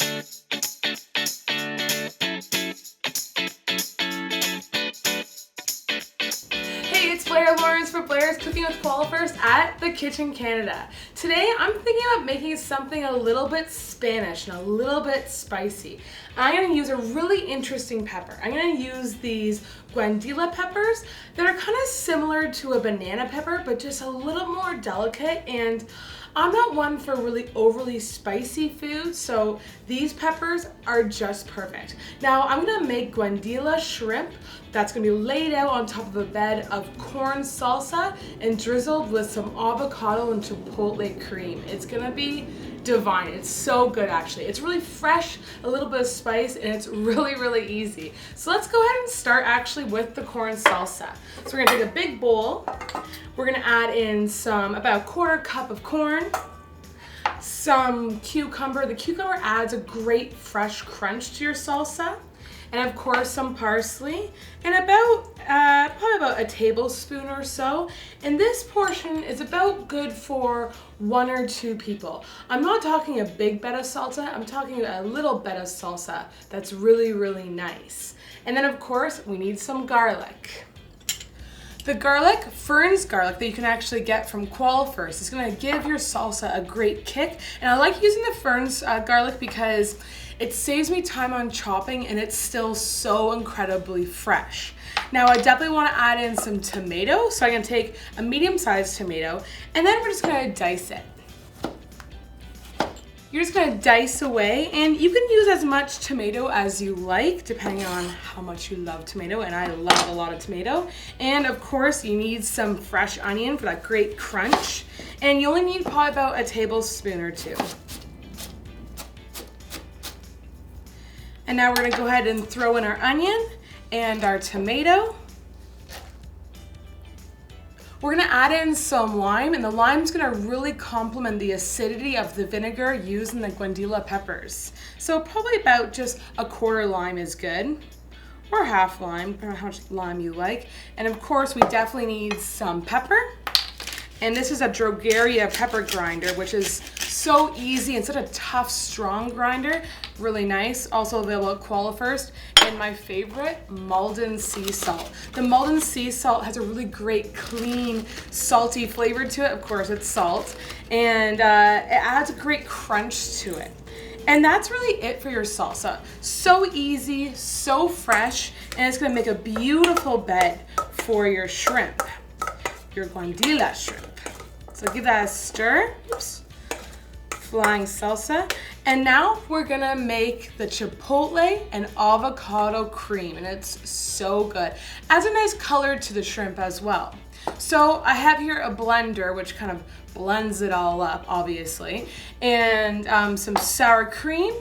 Hey, it's Blair Lawrence for Blair's Cooking with Qualifirst at the Kitchen Canada. Today I'm thinking about making something a little bit Spanish and a little bit spicy. I'm going to use a really interesting pepper. I'm going to use these guindilla peppers that are kind of similar to a banana pepper, but just a little more delicate, and I'm not one for really overly spicy food, so these peppers are just perfect. Now I'm gonna make guindilla shrimp that's gonna be laid out on top of a bed of corn salsa and drizzled with some avocado and chipotle cream. It's gonna be divine. It's so good actually. It's really fresh, a little bit of spice, and it's really, really easy. So let's go ahead and start actually with the corn salsa. So we're gonna take a big bowl. We're gonna add in about a quarter cup of corn, some cucumber. The cucumber adds a great fresh crunch to your salsa, and of course some parsley, and probably about a tablespoon or so. And this portion is about good for 1 or 2 people. I'm not talking a big bed of salsa, I'm talking a little bed of salsa that's really, really nice. And then of course we need some garlic. The garlic, Fern's garlic that you can actually get from Qualifirst, is going to give your salsa a great kick. And I like using the Fern's garlic because it saves me time on chopping and it's still so incredibly fresh. Now I definitely want to add in some tomato, so I'm going to take a medium-sized tomato and then we're just going to dice it. You're just gonna dice away, and you can use as much tomato as you like, depending on how much you love tomato, and I love a lot of tomato. And of course, you need some fresh onion for that great crunch, and you only need probably about a tablespoon or 2. And now we're gonna go ahead and throw in our onion and our tomato. We're gonna add in some lime, and the lime's gonna really complement the acidity of the vinegar used in the guindilla peppers. So probably about just a quarter lime is good, or half lime, depending on how much lime you like. And of course, we definitely need some pepper. And this is a Drogeria pepper grinder, which is so easy and such a tough, strong grinder. Really nice. Also available at Qualifirst. And my favorite, Maldon sea salt. The Maldon sea salt has a really great, clean, salty flavor to it. Of course, it's salt. And it adds a great crunch to it. And that's really it for your salsa. So easy, so fresh, and it's gonna make a beautiful bed for your shrimp, your guindilla shrimp. So give that a stir. Oops. Flying salsa. And now we're gonna make the chipotle and avocado cream, and it's so good. Adds a nice color to the shrimp as well. So I have here a blender, which kind of blends it all up, obviously, and some sour cream,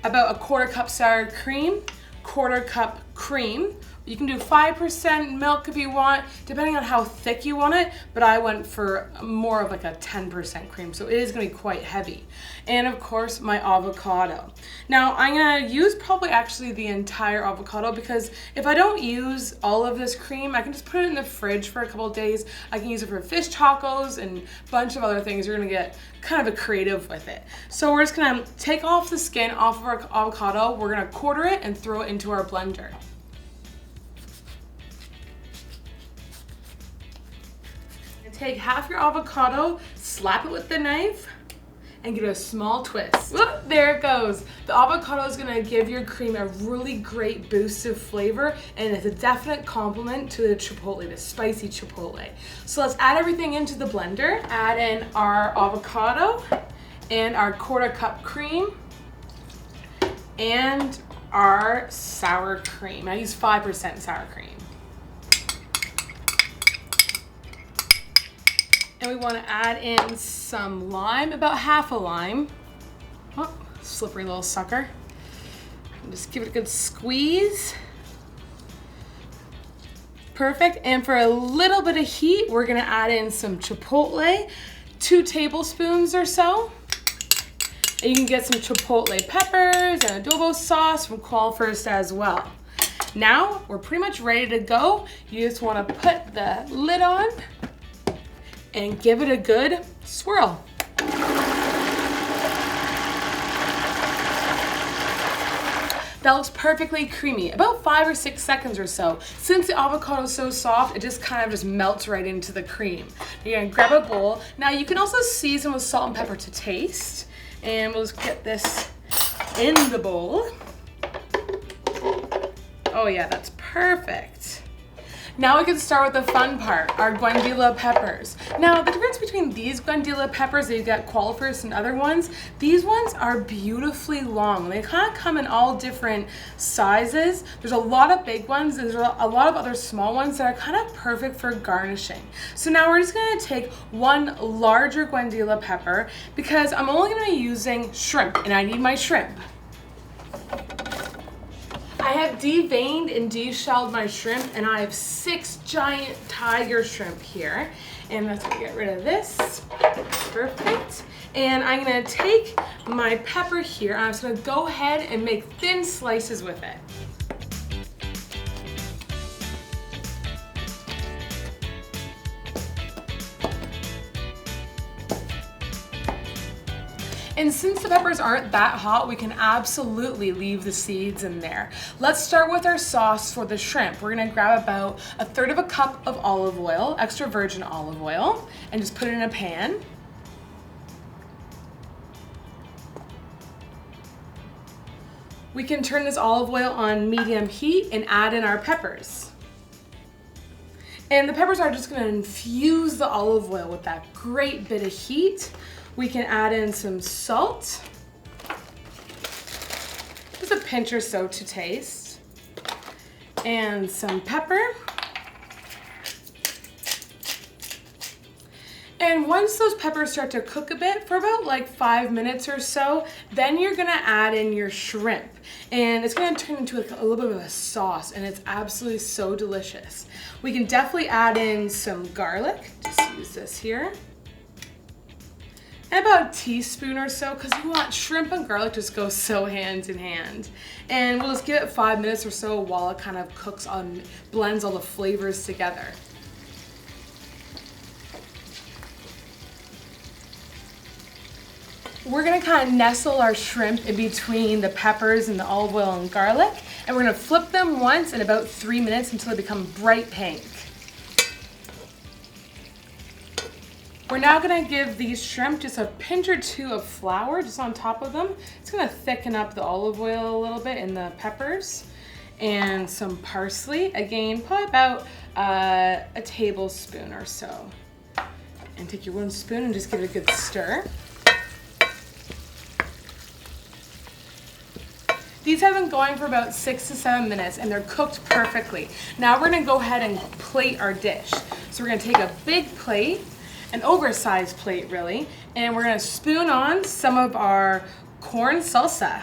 about a quarter cup sour cream, quarter cup cream. You can do 5% milk if you want, depending on how thick you want it, but I went for more of like a 10% cream, so it is gonna be quite heavy. And of course, my avocado. Now, I'm gonna use probably actually the entire avocado, because if I don't use all of this cream, I can just put it in the fridge for a couple of days. I can use it for fish tacos and a bunch of other things. You're gonna get kind of a creative with it. So we're just gonna take off the skin off of our avocado, we're gonna quarter it and throw it into our blender. Take half your avocado, slap it with the knife, and give it a small twist. Whoop, there it goes. The avocado is gonna give your cream a really great boost of flavor, and it's a definite complement to the chipotle, the spicy chipotle. So let's add everything into the blender. Add in our avocado and our quarter cup cream and our sour cream. I use 5% sour cream. And we want to add in some lime, about half a lime. Oh, slippery little sucker. And just give it a good squeeze. Perfect. And for a little bit of heat, we're going to add in some chipotle, 2 tablespoons or so. And you can get some chipotle peppers and adobo sauce from Qualifirst as well. Now we're pretty much ready to go. You just want to put the lid on and give it a good swirl. That looks perfectly creamy, about 5 or 6 seconds or so. Since the avocado is so soft, it just kind of just melts right into the cream. You're gonna grab a bowl. Now you can also season with salt and pepper to taste. And we'll just get this in the bowl. Oh yeah, that's perfect. Now we can start with the fun part, our guindilla peppers. Now the difference between these guindilla peppers that you get Qualifirst and other ones, these ones are beautifully long. They kind of come in all different sizes. There's a lot of big ones, and there's a lot of other small ones that are kind of perfect for garnishing. So now we're just gonna take one larger guindilla pepper because I'm only gonna be using shrimp and I need my shrimp. I have deveined and deshelled my shrimp, and I have 6 giant tiger shrimp here. And let's get rid of this. Perfect. And I'm gonna take my pepper here, and I'm just gonna go ahead and make thin slices with it. And since the peppers aren't that hot, we can absolutely leave the seeds in there. Let's start with our sauce for the shrimp. We're gonna grab about 1/3 cup of olive oil, extra virgin olive oil, and just put it in a pan. We can turn this olive oil on medium heat and add in our peppers. And the peppers are just gonna infuse the olive oil with that great bit of heat. We can add in some salt, just a pinch or so to taste, and some pepper. And once those peppers start to cook a bit, for about like 5 minutes or so, then you're gonna add in your shrimp. And it's gonna turn into a little bit of a sauce, and it's absolutely so delicious. We can definitely add in some garlic, just use this here. And about a teaspoon or so, because you want shrimp and garlic just go so hand in hand. And we'll just give it 5 minutes or so while it kind of cooks on, blends all the flavors together. We're gonna kind of nestle our shrimp in between the peppers and the olive oil and garlic, and we're gonna flip them once in about 3 minutes until they become bright pink. We're now gonna give these shrimp just a pinch or 2 of flour just on top of them. It's gonna thicken up the olive oil a little bit and the peppers. And some parsley, again, probably about a tablespoon or so. And take your 1 spoon and just give it a good stir. These have been going for about 6 to 7 minutes, and they're cooked perfectly. Now we're gonna go ahead and plate our dish. So we're gonna take a big plate, an oversized plate really, and we're gonna spoon on some of our corn salsa.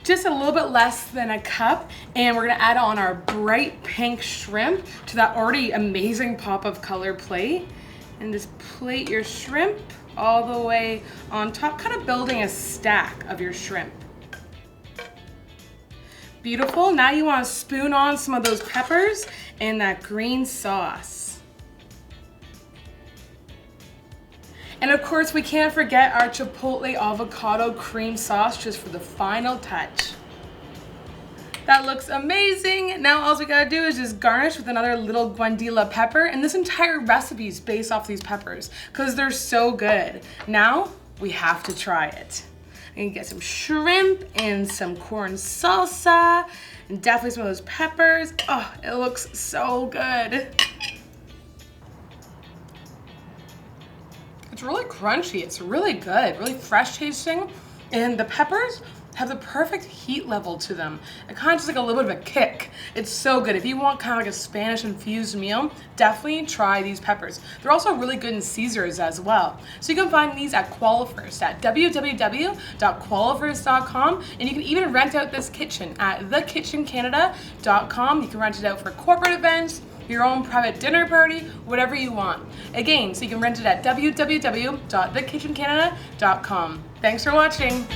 Just a little bit less than a cup, and we're gonna add on our bright pink shrimp to that already amazing pop of color plate. And just plate your shrimp all the way on top, kind of building a stack of your shrimp. Beautiful. Now you want to spoon on some of those peppers and that green sauce. And of course, we can't forget our Chipotle avocado cream sauce just for the final touch. That looks amazing. Now all we gotta do is just garnish with another little guindilla pepper, and this entire recipe is based off these peppers because they're so good. Now we have to try it. I'm gonna get some shrimp and some corn salsa and definitely some of those peppers. Oh, it looks so good. It's really crunchy. It's really good, really fresh tasting. And the peppers have the perfect heat level to them. It kind of just like a little bit of a kick. It's so good. If you want kind of like a Spanish infused meal, definitely try these peppers. They're also really good in Caesars as well. So you can find these at Qualifirst at www.qualifirst.com, and you can even rent out this kitchen at thekitchencanada.com. You can rent it out for corporate events, your own private dinner party, whatever you want. Again, so you can rent it at www.thekitchencanada.com. Thanks for watching.